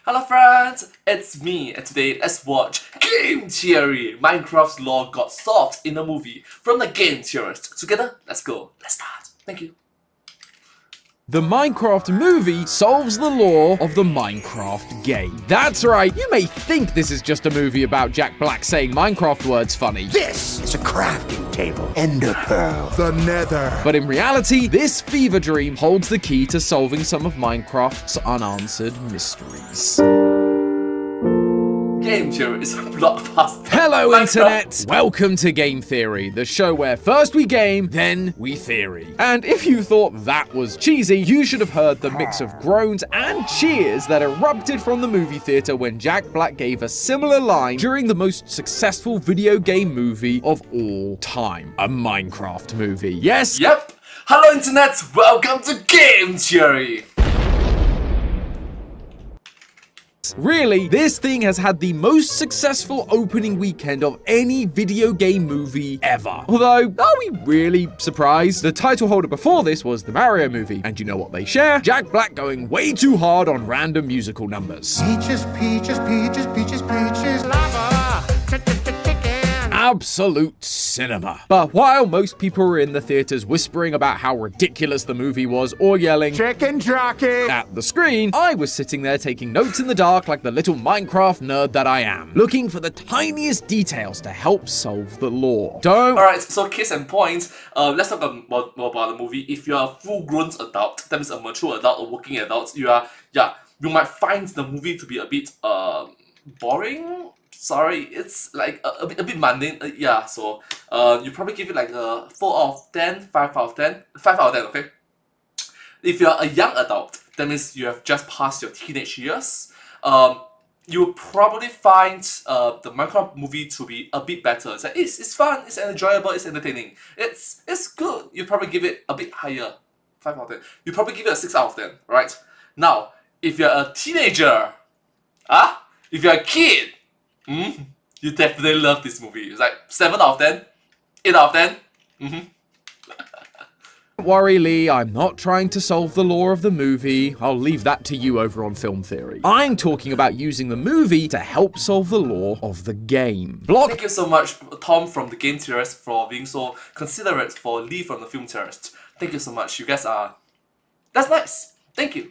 Hello friends, it's me, and today let's watch Game Theory! Minecraft's lore got solved in a movie from the Game Theorists. Together, let's go. Let's start. Thank you. The Minecraft movie solves the lore of the Minecraft game. That's right, you may think this is just a movie about Jack Black saying Minecraft words funny. This is a crafting table. Ender pearl. The nether. But in reality, this fever dream holds the key to solving some of Minecraft's unanswered mysteries. Game Theory is a blockbuster. Hello Internet! Welcome to Game Theory, the show where first we game, then we theory. And if you thought that was cheesy, you should have heard the mix of groans and cheers that erupted from the movie theater when Jack Black gave a similar line during the most successful video game movie of all time. A Minecraft movie. Yes? Yep. Hello Internet, welcome to Game Theory. Really, this thing has had the most successful opening weekend of any video game movie ever. Although, are we really surprised? The title holder before this was the Mario movie, and you know what they share? Jack Black going way too hard on random musical numbers. Peaches, peaches, peaches, peaches, peaches, lava. Absolute cinema. But while most people were in the theaters whispering about how ridiculous the movie was or yelling Chicken jockey at the screen, I was sitting there taking notes in the dark like the little Minecraft nerd that I am, looking for the tiniest details to help solve the lore. Alright, so case and point, let's talk more about the movie. If you're a full-grown adult, that means a mature adult or working adult, you might find the movie to be a bit boring. Sorry, it's like a bit mundane. So you probably give it like a 4 out of 10, 5 out of 10, 5 out of 10, okay? If you're a young adult, that means you have just passed your teenage years, you'll probably find the Minecraft movie to be a bit better. It's like, it's fun, it's enjoyable, it's entertaining. It's good. You probably give it a bit higher, 5 out of 10. You probably give it a 6 out of 10, right? Now, if you're a teenager, if you're a kid, you definitely love this movie. It's like 7 out of 10, 8 out of 10. Don't worry, Lee, I'm not trying to solve the lore of the movie. I'll leave that to you over on Film Theory. I'm talking about using the movie to help solve the lore of the game. Thank you so much, Tom from the Game Theorist, for being so considerate for Lee from the Film Theorist. Thank you so much. You guys are... That's nice. Thank you.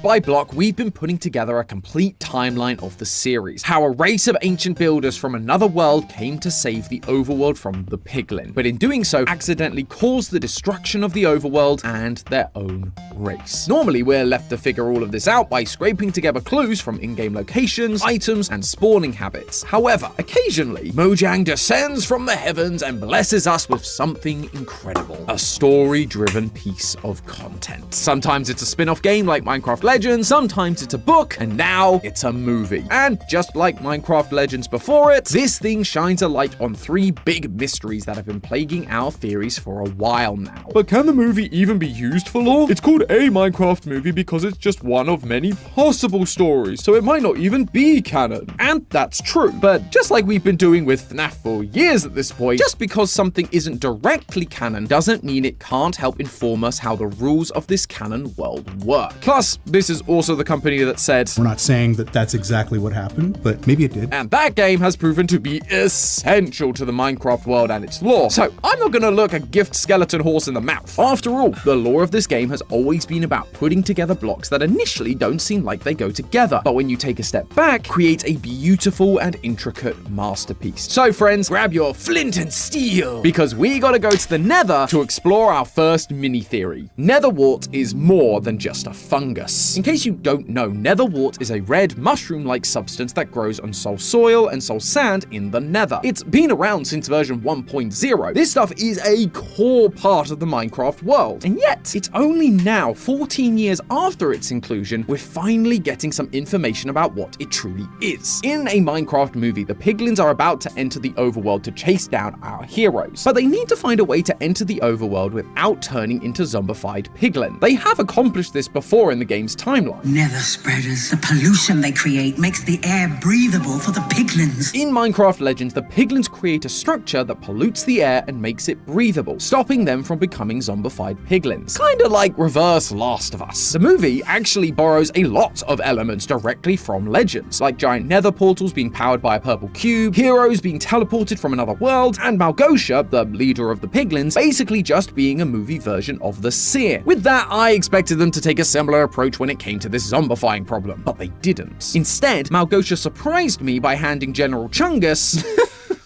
By block, we've been putting together a complete timeline of the series. How a race of ancient builders from another world came to save the overworld from the piglin, but in doing so, accidentally caused the destruction of the overworld and their own race. Normally, we're left to figure all of this out by scraping together clues from in-game locations, items, and spawning habits. However, occasionally, Mojang descends from the heavens and blesses us with something incredible. A story-driven piece of content. Sometimes it's a spin-off game like Minecraft Legends, sometimes it's a book, and now it's a movie. And just like Minecraft Legends before it, this thing shines a light on 3 big mysteries that have been plaguing our theories for a while now. But can the movie even be used for lore? It's called a Minecraft movie because it's just one of many possible stories, so it might not even be canon. And that's true. But just like we've been doing with FNAF for years at this point, just because something isn't directly canon doesn't mean it can't help inform us how the rules of this canon world work. Plus, this is also the company that said, we're not saying that that's exactly what happened, but maybe it did. And that game has proven to be essential to the Minecraft world and its lore. So I'm not gonna look a gift skeleton horse in the mouth. After all, the lore of this game has always been about putting together blocks that initially don't seem like they go together, but when you take a step back, create a beautiful and intricate masterpiece. So friends, grab your flint and steel, because we gotta go to the Nether to explore our first mini theory. Netherwort is more than just a fungus. In case you don't know, netherwort is a red mushroom-like substance that grows on soul soil and soul sand in the nether. It's been around since version 1.0. This stuff is a core part of the Minecraft world, and yet it's only now, 14 years after its inclusion, we're finally getting some information about what it truly is. In a Minecraft movie, the piglins are about to enter the overworld to chase down our heroes, but they need to find a way to enter the overworld without turning into zombified piglin. They have accomplished this before in the game's Piglin's timeline. Nether spreaders. The pollution they create makes the air breathable for the piglins. In Minecraft Legends, the piglins create a structure that pollutes the air and makes it breathable, stopping them from becoming zombified piglins. Kinda like reverse Last of Us. The movie actually borrows a lot of elements directly from Legends, like giant nether portals being powered by a purple cube, heroes being teleported from another world, and Malgosha, the leader of the piglins, basically just being a movie version of the Seer. With that, I expected them to take a similar approach when it came to this zombifying problem, but they didn't. Instead, Malgosha surprised me by handing General Chungus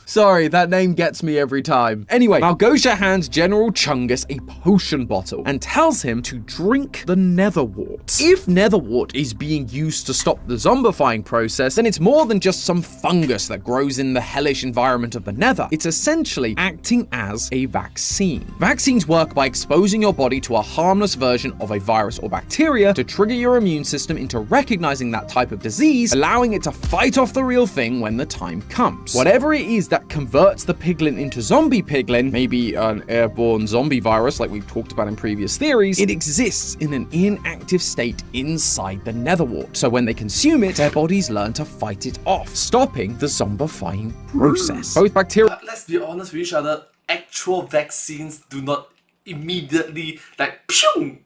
sorry, that name gets me every time. Anyway, Malgosha hands General Chungus a potion bottle and tells him to drink the netherwort. If netherwort is being used to stop the zombifying process, then it's more than just some fungus that grows in the hellish environment of the nether. It's essentially acting as a vaccine. Vaccines work by exposing your body to a harmless version of a virus or bacteria to trigger your immune system into recognizing that type of disease, allowing it to fight off the real thing when the time comes. Whatever it is that converts the piglin into zombie piglin, maybe an airborne zombie virus like we've talked about in previous theories, it exists in an inactive state inside the netherwort. So when they consume it, their bodies learn to fight it off, stopping the zombifying process. Both bacteria... Let's be honest with each other, actual vaccines do not immediately, like, pew,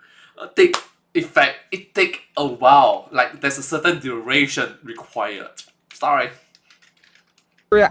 take effect. It takes a while. Like, there's a certain duration required. Sorry.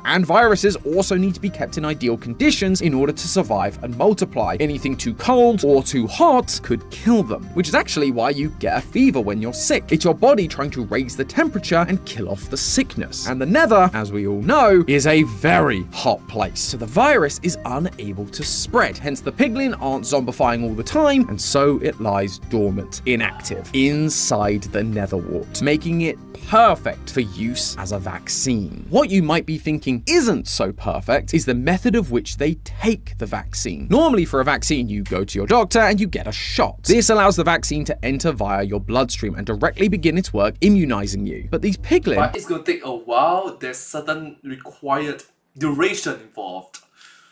And viruses also need to be kept in ideal conditions in order to survive and multiply. Anything too cold or too hot could kill them, which is actually why you get a fever when you're sick. It's your body trying to raise the temperature and kill off the sickness. And the nether, as we all know, is a very hot place, so the virus is unable to spread. Hence the piglin aren't zombifying all the time, and so it lies dormant, inactive, inside the netherwort, making it perfect for use as a vaccine. What you might be thinking isn't so perfect is the method of which they take the vaccine. Normally for a vaccine, you go to your doctor and you get a shot. This allows the vaccine to enter via your bloodstream and directly begin its work immunizing you. But these piglin... But it's going to take a while. There's certain required duration involved.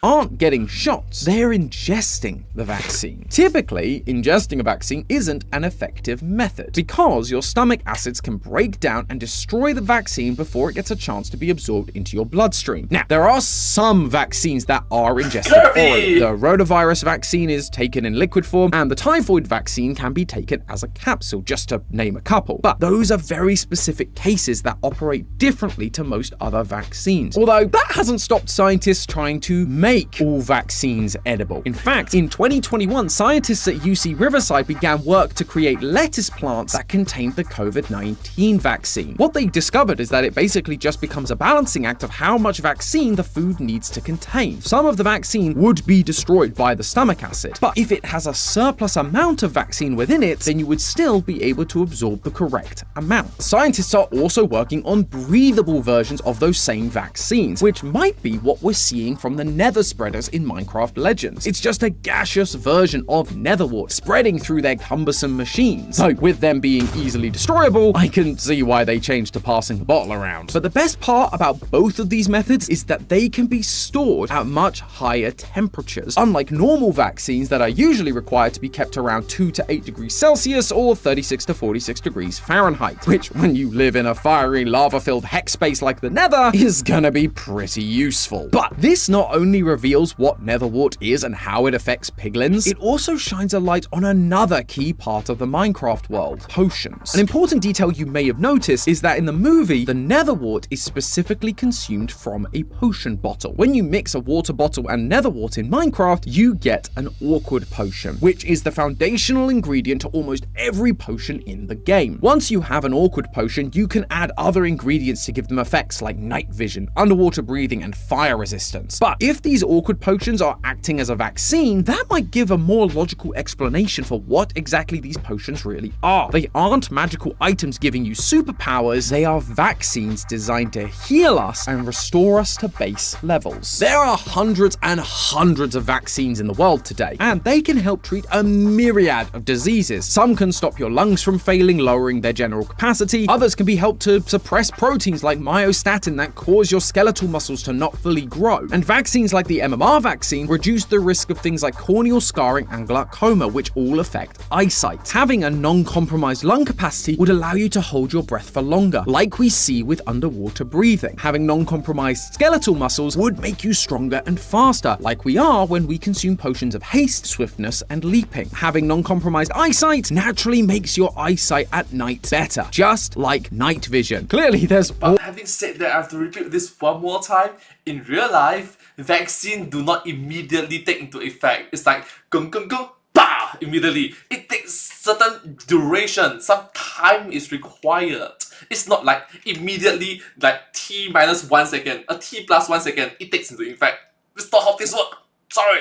Aren't getting shots, they're ingesting the vaccine. Typically, ingesting a vaccine isn't an effective method because your stomach acids can break down and destroy the vaccine before it gets a chance to be absorbed into your bloodstream. Now, there are some vaccines that are ingested orally. The rotavirus vaccine is taken in liquid form, and the typhoid vaccine can be taken as a capsule, just to name a couple. But those are very specific cases that operate differently to most other vaccines. Although that hasn't stopped scientists trying to make all vaccines edible. In fact, in 2021, scientists at UC Riverside began work to create lettuce plants that contained the COVID-19 vaccine. What they discovered is that it basically just becomes a balancing act of how much vaccine the food needs to contain. Some of the vaccine would be destroyed by the stomach acid, but if it has a surplus amount of vaccine within it, then you would still be able to absorb the correct amount. Scientists are also working on breathable versions of those same vaccines, which might be what we're seeing from the nether spreaders in Minecraft Legends. It's just a gaseous version of netherwort spreading through their cumbersome machines. So with them being easily destroyable, I can see why they changed to passing the bottle around. But the best part about both of these methods is that they can be stored at much higher temperatures, unlike normal vaccines that are usually required to be kept around 2 to 8 degrees Celsius or 36 to 46 degrees Fahrenheit, which when you live in a fiery lava-filled hex space like the nether is gonna be pretty useful. But this not only reveals what netherwort is and how it affects piglins, it also shines a light on another key part of the Minecraft world: potions. An important detail you may have noticed is that in the movie, the netherwort is specifically consumed from a potion bottle. When you mix a water bottle and netherwort in Minecraft, you get an awkward potion, which is the foundational ingredient to almost every potion in the game. Once you have an awkward potion, you can add other ingredients to give them effects like night vision, underwater breathing, and fire resistance. But if these awkward potions are acting as a vaccine, that might give a more logical explanation for what exactly these potions really are. They aren't magical items giving you superpowers, they are vaccines designed to heal us and restore us to base levels. There are hundreds and hundreds of vaccines in the world today, and they can help treat a myriad of diseases. Some can stop your lungs from failing, lowering their general capacity. Others can be helped to suppress proteins like myostatin that cause your skeletal muscles to not fully grow. And vaccines like the MMR vaccine reduced the risk of things like corneal scarring and glaucoma, which all affect eyesight. Having a non-compromised lung capacity would allow you to hold your breath for longer, like we see with underwater breathing. Having non-compromised skeletal muscles would make you stronger and faster, like we are when we consume potions of haste, swiftness, and leaping. Having non-compromised eyesight naturally makes your eyesight at night better, just like night vision. Clearly, there's But having said that, I have to repeat this one more time. In real life, vaccine do not immediately take into effect. It's like gung gung gung, bah, immediately. It takes certain duration, some time is required. It's not like immediately like T minus 1 second, a T plus 1 second, it takes into effect. It's not how things work. Sorry.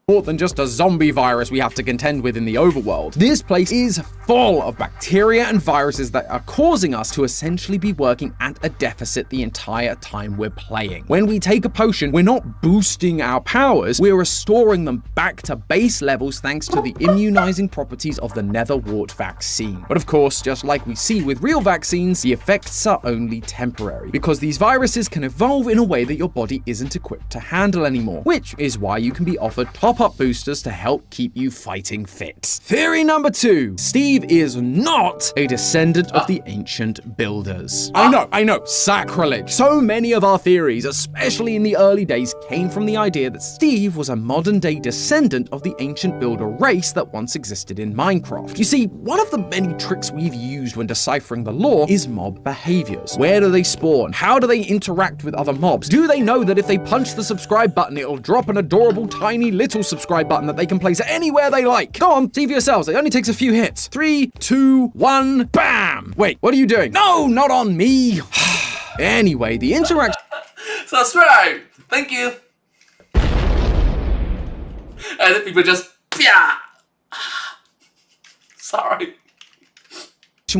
more than just a zombie virus we have to contend with in the overworld. This place is full of bacteria and viruses that are causing us to essentially be working at a deficit the entire time we're playing. When we take a potion, we're not boosting our powers, we're restoring them back to base levels thanks to the immunizing properties of the netherwort vaccine. But of course, just like we see with real vaccines, the effects are only temporary, because these viruses can evolve in a way that your body isn't equipped to handle anymore, which is why you can be offered top-up boosters to help keep you fighting fit. Theory number 2. Steve is not a descendant of the ancient builders. I know, sacrilege. So many of our theories, especially in the early days, came from the idea that Steve was a modern-day descendant of the ancient builder race that once existed in Minecraft. You see, one of the many tricks we've used when deciphering the lore is mob behaviors. Where do they spawn? How do they interact with other mobs? Do they know that if they punch the subscribe button, it'll drop an adorable tiny little subscribe button that they can place anywhere they like? Go on, see for yourselves. It only takes a few hits. 3, 2, 1, bam! Wait, what are you doing? No, not on me! Anyway, the interaction Subscribe! Thank you! And then people just, yeah. Sorry.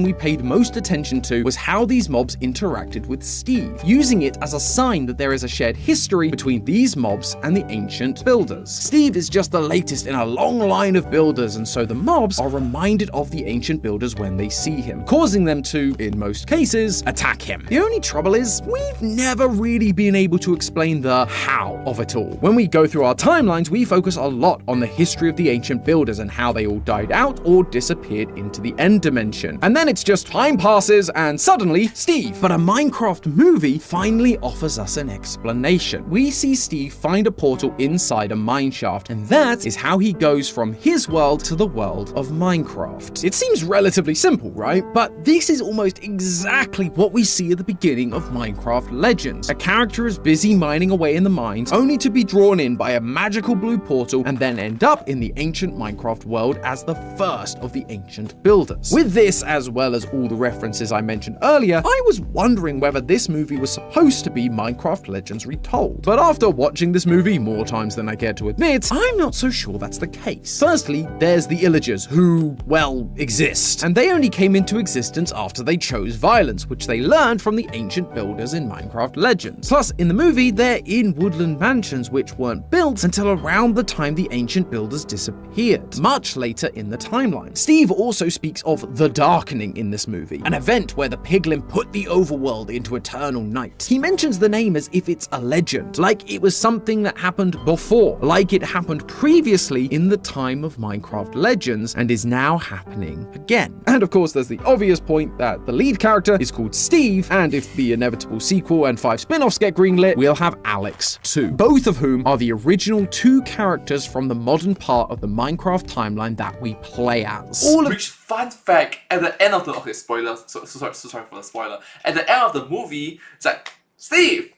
we paid most attention to was how these mobs interacted with Steve, using it as a sign that there is a shared history between these mobs and the ancient builders. Steve is just the latest in a long line of builders, and so the mobs are reminded of the ancient builders when they see him, causing them to, in most cases, attack him. The only trouble is, we've never really been able to explain the how of it all. When we go through our timelines, we focus a lot on the history of the ancient builders and how they all died out or disappeared into the end dimension. And then it's just time passes and suddenly Steve. But a Minecraft movie finally offers us an explanation. We see Steve find a portal inside a mineshaft, and that is how he goes from his world to the world of Minecraft. It seems relatively simple, right? But this is almost exactly what we see at the beginning of Minecraft Legends. A character is busy mining away in the mines, only to be drawn in by a magical blue portal and then end up in the ancient Minecraft world as the first of the ancient builders. With this, as well as all the references I mentioned earlier, I was wondering whether this movie was supposed to be Minecraft Legends retold. But after watching this movie more times than I care to admit, I'm not so sure that's the case. Firstly, there's the Illagers, who, well, exist. And they only came into existence after they chose violence, which they learned from the ancient builders in Minecraft Legends. Plus, in the movie, they're in woodland mansions which weren't built until around the time the ancient builders disappeared, much later in the timeline. Steve also speaks of the Darkening in this movie, an event where the piglin put the overworld into eternal night. He mentions the name as if it's a legend, like it was something that happened before, like it happened previously in the time of Minecraft Legends and is now happening again. And of course, there's the obvious point that the lead character is called Steve, and if the inevitable sequel and 5 spin-offs get greenlit, we'll have Alex too, both of whom are the original 2 characters from the modern part of the Minecraft timeline that we play as. Which, fun fact, at the end of the spoiler, so sorry for the spoiler. At the end of the movie, it's like, Steve,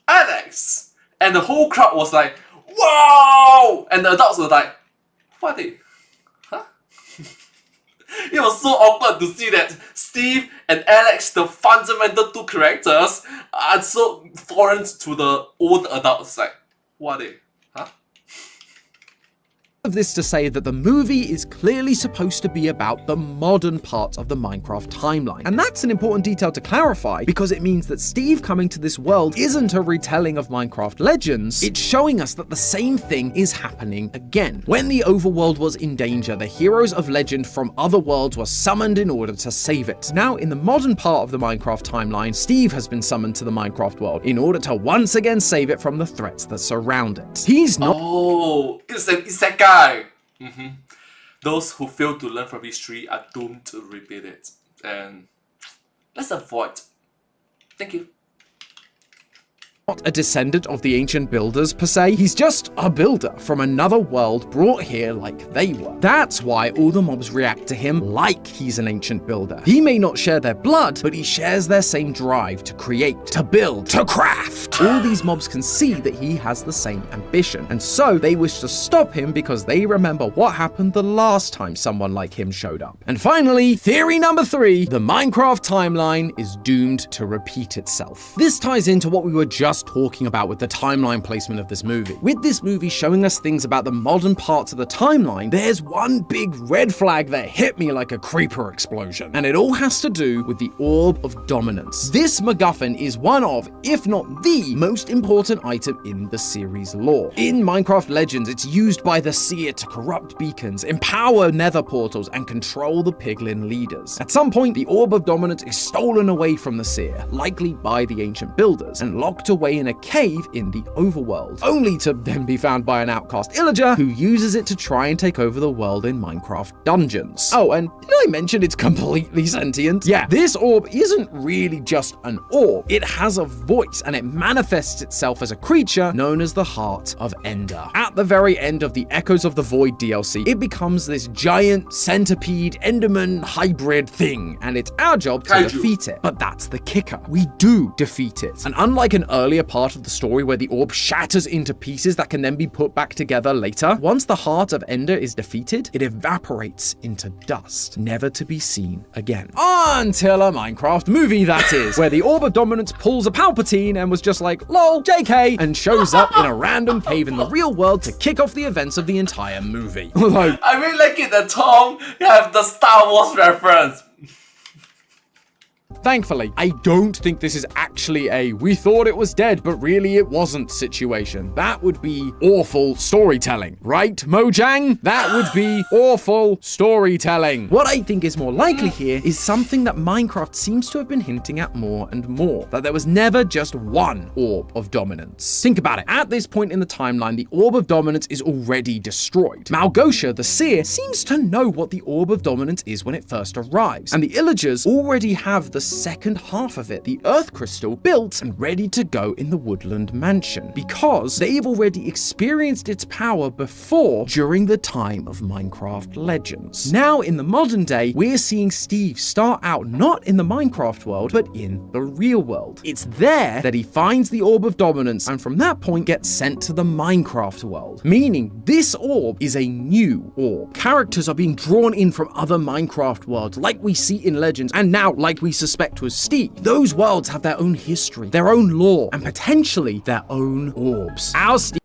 Alex, and the whole crowd was like, wow! And the adults were like, what are they? Huh? It was so awkward to see that Steve and Alex, the fundamental 2 characters, are so foreign to the old adults. Like, what are they? Huh? of this to say that the movie is clearly supposed to be about the modern part of the Minecraft timeline. And that's an important detail to clarify because it means that Steve coming to this world isn't a retelling of Minecraft Legends, it's showing us that the same thing is happening again. When the overworld was in danger, the heroes of legend from other worlds were summoned in order to save it. Now, in the modern part of the Minecraft timeline, Steve has been summoned to the Minecraft world in order to once again save it from the threats that surround it. He's not- Oh, it's that guy! Those who fail to learn from history are doomed to repeat it. And let's avoid. Thank you. Not a descendant of the ancient builders per se, he's just a builder from another world brought here like they were. That's why all the mobs react to him like he's an ancient builder. He may not share their blood, but he shares their same drive to create, to build, to craft. All these mobs can see that he has the same ambition, and so they wish to stop him because they remember what happened the last time someone like him showed up. And finally, theory number 3, the Minecraft timeline is doomed to repeat itself. This ties into what we were just talking about with the timeline placement of this movie. With this movie showing us things about the modern parts of the timeline, there's one big red flag that hit me like a creeper explosion, and it all has to do with the Orb of Dominance. This MacGuffin is one of, if not the, most important item in the series lore. In Minecraft Legends, it's used by the Seer to corrupt beacons, empower nether portals, and control the piglin leaders. At some point, the Orb of Dominance is stolen away from the Seer, likely by the ancient builders, and locked away in a cave in the overworld, only to then be found by an outcast illager who uses it to try and take over the world in Minecraft dungeons. Oh, and did I mention it's completely sentient? Yeah, this orb isn't really just an orb. It has a voice and it manifests itself as a creature known as the Heart of Ender. At the very end of the Echoes of the Void DLC, it becomes this giant centipede enderman hybrid thing, and it's our job to defeat it. But that's the kicker. We do defeat it. And unlike an earlier part of the story where the orb shatters into pieces that can then be put back together later, once the Heart of Ender is defeated, it evaporates into dust, never to be seen again. Until a Minecraft movie, that is, where the Orb of Dominance pulls a Palpatine and was just like, lol, JK, and shows up in a random cave in the real world to kick off the events of the entire movie. Although, I really like it that Tom have the Star Wars reference. thankfully, I don't think this is actually a we thought it was dead, but really it wasn't situation. That would be awful storytelling, right, Mojang? That would be awful storytelling. What I think is more likely here is something that Minecraft seems to have been hinting at more and more, that there was never just one Orb of Dominance. Think about it. At this point in the timeline, the Orb of Dominance is already destroyed. Malgosha, the Seer, seems to know what the Orb of Dominance is when it first arrives, and the Illagers already have the second half of it, the Earth Crystal, built and ready to go in the Woodland Mansion, because they've already experienced its power before during the time of Minecraft Legends. Now, in the modern day, we're seeing Steve start out not in the Minecraft world, but in the real world. It's there that he finds the Orb of Dominance, and from that point gets sent to the Minecraft world, meaning this orb is a new orb. Characters are being drawn in from other Minecraft worlds, like we see in Legends, and now like we suspect was Steve. Those worlds have their own history, their own lore, and potentially their own orbs.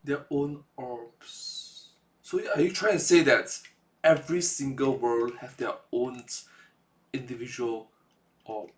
Their own orbs. So are you trying to say that every single world have their own individual orb?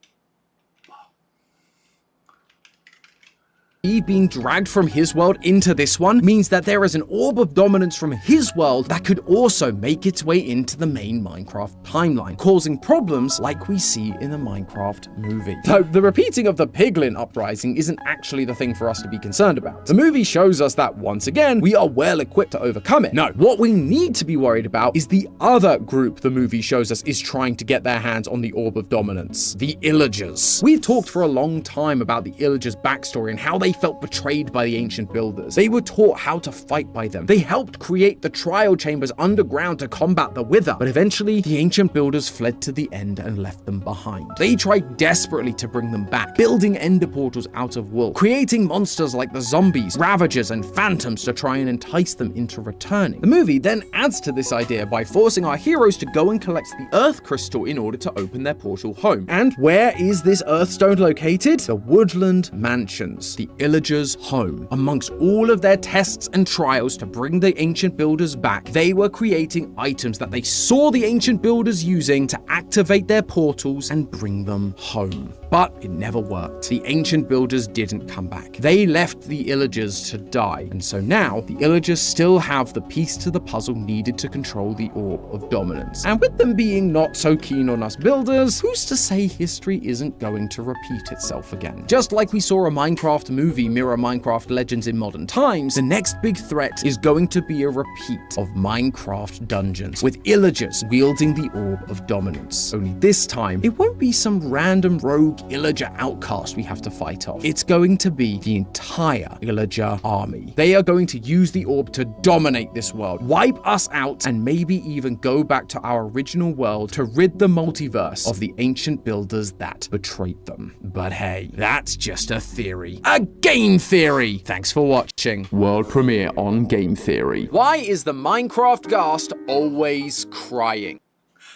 Steve being dragged from his world into this one means that there is an Orb of Dominance from his world that could also make its way into the main Minecraft timeline, causing problems like we see in the Minecraft movie. Though the repeating of the Piglin uprising isn't actually the thing for us to be concerned about. The movie shows us that once again, we are well equipped to overcome it. No, what we need to be worried about is the other group the movie shows us is trying to get their hands on the Orb of Dominance, the Illagers. We've talked for a long time about the Illagers' backstory and how they felt betrayed by the ancient builders. They were taught how to fight by them. They helped create the trial chambers underground to combat the Wither, but eventually the ancient builders fled to the end and left them behind. They tried desperately to bring them back, building ender portals out of wool, creating monsters like the zombies, ravagers, and phantoms to try and entice them into returning. The movie then adds to this idea by forcing our heroes to go and collect the Earth Crystal in order to open their portal home. And where is this Earthstone located? The Woodland Mansions. The Illagers home. Amongst all of their tests and trials to bring the ancient builders back, they were creating items that they saw the ancient builders using to activate their portals and bring them home. But it never worked. The ancient builders didn't come back. They left the Illagers to die, and so now the Illagers still have the piece to the puzzle needed to control the Orb of Dominance. And with them being not so keen on us builders, who's to say history isn't going to repeat itself again? Just like we saw a Minecraft movie mirror Minecraft Legends in modern times, the next big threat is going to be a repeat of Minecraft dungeons, with Illagers wielding the Orb of Dominance. Only this time, it won't be some random rogue Illager outcast we have to fight off. It's going to be the entire Illager army. They are going to use the orb to dominate this world, wipe us out, and maybe even go back to our original world to rid the multiverse of the ancient builders that betrayed them. But hey, that's just a theory. A game theory! Thanks for watching. World premiere on Game Theory. Why is the Minecraft ghast always crying?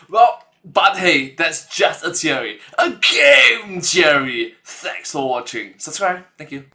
Well, but hey, that's just a theory. A game theory! Thanks for watching. Subscribe. Thank you.